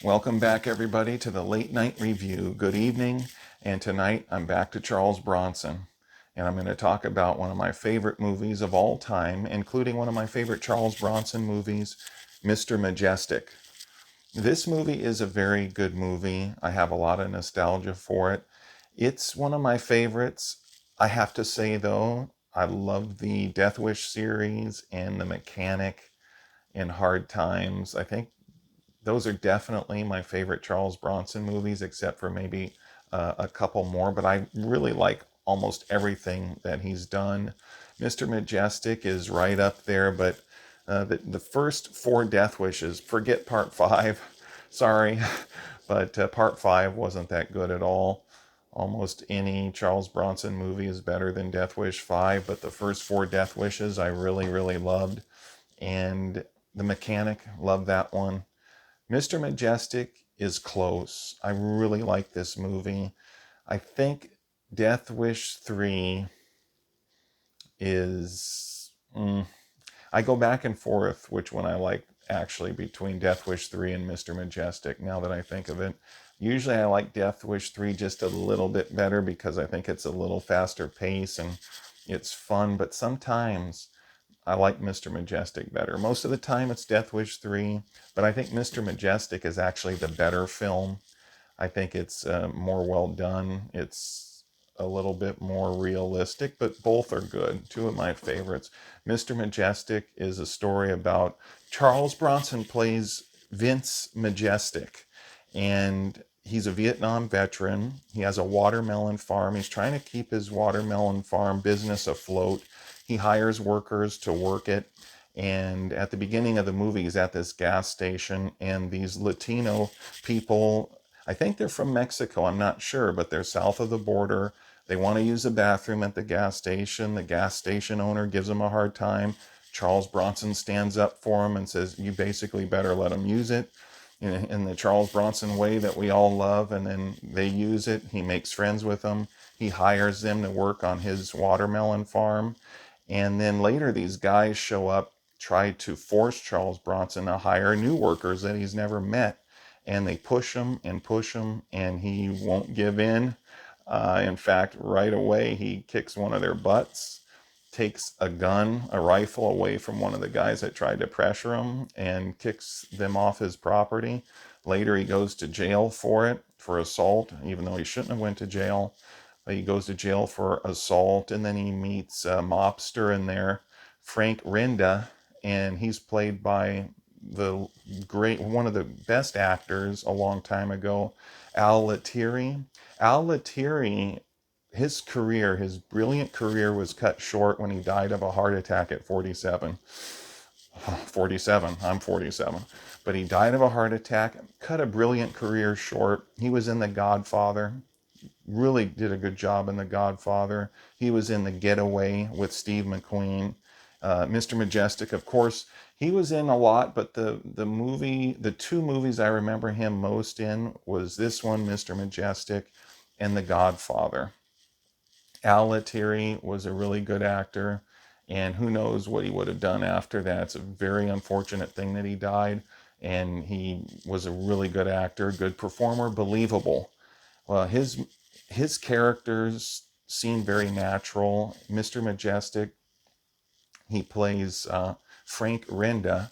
Welcome back, everybody, to the Late Night Review. Good evening, and tonight I'm back to Charles Bronson, and I'm going to talk about one of my favorite movies of all time, including one of my favorite Charles Bronson movies, Mr. Majestic. This movie is a very good movie. I have a lot of nostalgia for it. It's one of my favorites. I have to say, though, I love the Death Wish series and The Mechanic and Hard Times. I think those are definitely my favorite Charles Bronson movies, except for maybe a couple more. But I really like almost everything that he's done. Mr. Majestic is right up there, but the first four Death Wishes, forget part five, sorry, but part five wasn't that good at all. Almost any Charles Bronson movie is better than Death Wish 5, but the first four Death Wishes I really, really loved. And The Mechanic, loved that one. Mr. Majestic is close. I really like this movie. I think Death Wish 3 is... I go back and forth which one I like actually between Death Wish 3 and Mr. Majestic, now that I think of it. Usually I like Death Wish 3 just a little bit better because I think it's a little faster pace and it's fun, but sometimes I like Mr. Majestic better. Most of the time it's Death Wish 3, but I think Mr. Majestic is actually the better film. I think it's more well done. It's a little bit more realistic, but both are good. Two of my favorites. Mr. Majestic is a story about Charles Bronson plays Vince Majestic, and he's a Vietnam veteran. He has a watermelon farm. He's trying to keep his watermelon farm business afloat. He hires workers to work it. And at the beginning of the movie, he's at this gas station, and these Latino people, I think they're from Mexico, I'm not sure, but they're south of the border. They want to use the bathroom at the gas station. The gas station owner gives them a hard time. Charles Bronson stands up for him and says, you basically better let them use it in the Charles Bronson way that we all love. And then they use it. He makes friends with them. He hires them to work on his watermelon farm. And then later these guys show up, try to force Charles Bronson to hire new workers that he's never met. And they push him, and he won't give in. In fact, right away, he kicks one of their butts, takes a gun, a rifle away from one of the guys that tried to pressure him, and kicks them off his property. Later, he goes to jail for it, for assault, even though he shouldn't have went to jail. He goes to jail for assault, and then he meets a mobster in there, Frank Rinda, and he's played by one of the best actors a long time ago, Al Lettieri. Al Lettieri, his brilliant career was cut short when he died of a heart attack at 47. 47, I'm 47. But he died of a heart attack, cut a brilliant career short. He was in The Godfather. Really did a good job in The Godfather. He was in The Getaway with Steve McQueen. Mr. Majestic, of course, he was in a lot, but the two movies I remember him most in was this one, Mr. Majestic, and The Godfather. Al Lettieri was a really good actor, and who knows what he would have done after that. It's a very unfortunate thing that he died, and he was a really good actor, good performer, believable. Well, his characters seem very natural. Mr. Majestic, he plays Frank Rinda,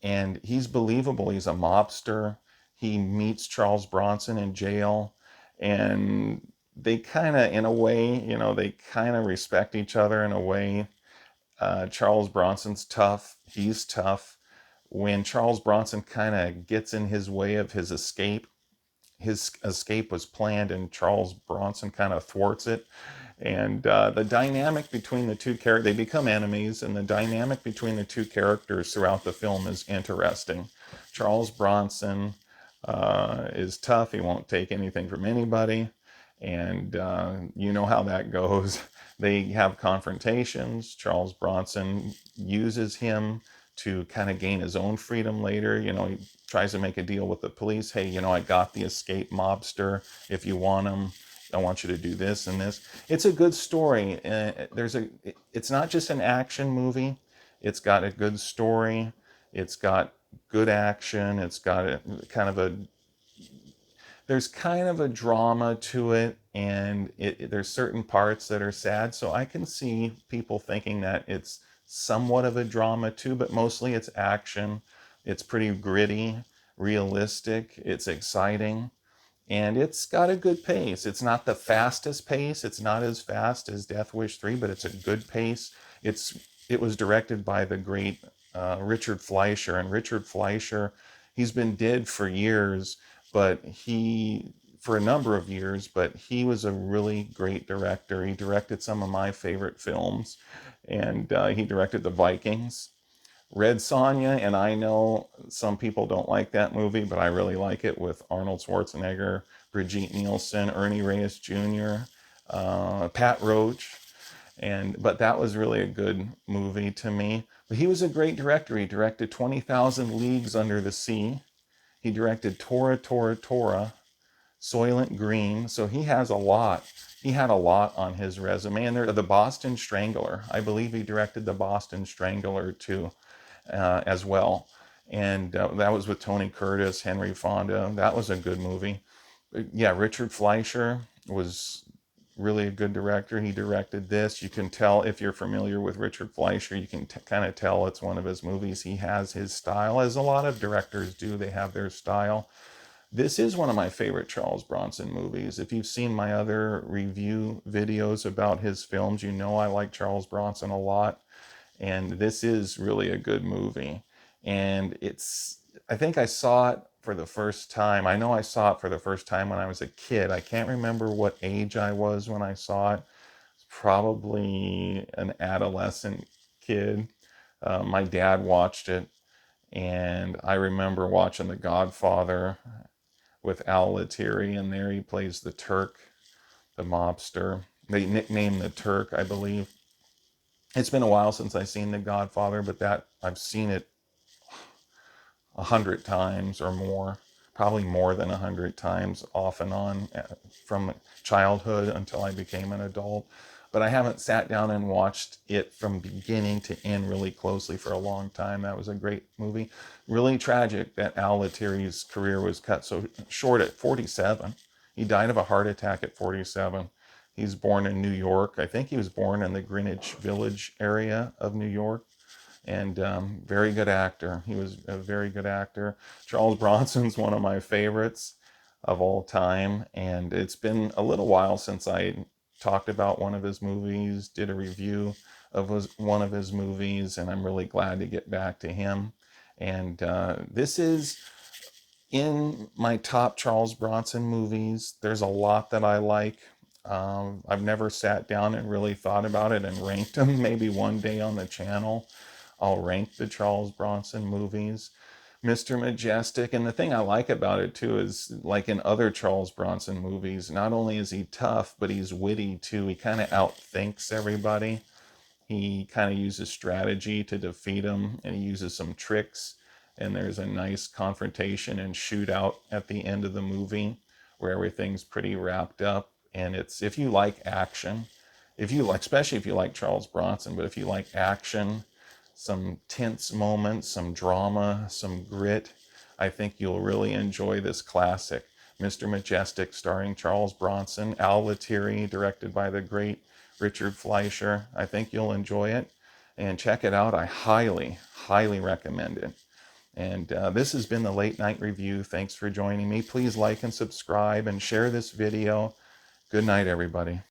and he's believable. He's a mobster. He meets Charles Bronson in jail, and they kind of, in a way, they kind of respect each other in a way. Charles Bronson's tough. He's tough. When Charles Bronson kind of gets in his way of his escape was planned, and Charles Bronson kind of thwarts it. And the dynamic between the two characters, they become enemies, and the dynamic between the two characters throughout the film is interesting. Charles Bronson is tough. He won't take anything from anybody. And you know how that goes. They have confrontations. Charles Bronson uses him to kind of gain his own freedom later. He tries to make a deal with the police. Hey, I got the escaped mobster. If you want him, I want you to do this and this. It's a good story. It's not just an action movie. It's got a good story. It's got good action. It's got a kind of a there's kind of a drama to it, and there's certain parts that are sad. So I can see people thinking that it's somewhat of a drama too, but mostly it's action. It's pretty gritty, realistic, it's exciting, and it's got a good pace. It's not the fastest pace. It's not as fast as Death Wish 3, but it's a good pace. It was directed by the great Richard Fleischer, and Richard Fleischer, he's been dead for years, but for a number of years, but he was a really great director. He directed some of my favorite films, and he directed The Vikings, Red Sonja, and I know some people don't like that movie, but I really like it, with Arnold Schwarzenegger, Brigitte Nielsen, Ernie Reyes Jr., Pat Roach, but that was really a good movie to me. But he was a great director. He directed 20,000 Leagues Under the Sea. He directed Tora, Tora, Tora, Soylent Green. So he has a lot. He had a lot on his resume. And The Boston Strangler. I believe he directed The Boston Strangler too, as well. And that was with Tony Curtis, Henry Fonda. That was a good movie. But yeah, Richard Fleischer was really a good director. He directed this. You can tell, if you're familiar with Richard Fleischer, you can kind of tell it's one of his movies. He has his style, as a lot of directors do. They have their style. This is one of my favorite Charles Bronson movies. If you've seen my other review videos about his films, you know I like Charles Bronson a lot. And this is really a good movie. And I think I saw it for the first time. I know I saw it for the first time when I was a kid. I can't remember what age I was when I saw it. It's probably an adolescent kid. My dad watched it, and I remember watching The Godfather with Al Lettieri in there. He plays the Turk, the mobster. They nicknamed the Turk, I believe. It's been a while since I've seen The Godfather, but I've seen it 100 times or more, probably more than 100 times, off and on, from childhood until I became an adult. But I haven't sat down and watched it from beginning to end really closely for a long time. That was a great movie. Really tragic that Al Lettieri's career was cut so short at 47. He died of a heart attack at 47. He's born in New York. I think he was born in the Greenwich Village area of New York. And very good actor. He was a very good actor. Charles Bronson's one of my favorites of all time. And it's been a little while since I talked about one of his movies, did a review of one of his movies, and I'm really glad to get back to him. And this is in my top Charles Bronson movies. There's a lot that I like. I've never sat down and really thought about it and ranked them. Maybe one day on the channel I'll rank the Charles Bronson movies. Mr. Majestic, and the thing I like about it too is, like in other Charles Bronson movies, not only is he tough, but he's witty too. He kind of outthinks everybody. He kind of uses strategy to defeat them, and he uses some tricks. And there's a nice confrontation and shootout at the end of the movie where everything's pretty wrapped up. And if you like action, especially if you like Charles Bronson, but if you like action, some tense moments, some drama, some grit, I think you'll really enjoy this classic. Mr. Majestic, starring Charles Bronson, Al Lettieri, directed by the great Richard Fleischer. I think you'll enjoy it, and check it out. I highly, highly recommend it. And this has been the Late Night Review. Thanks for joining me. Please like and subscribe and share this video. Good night, everybody.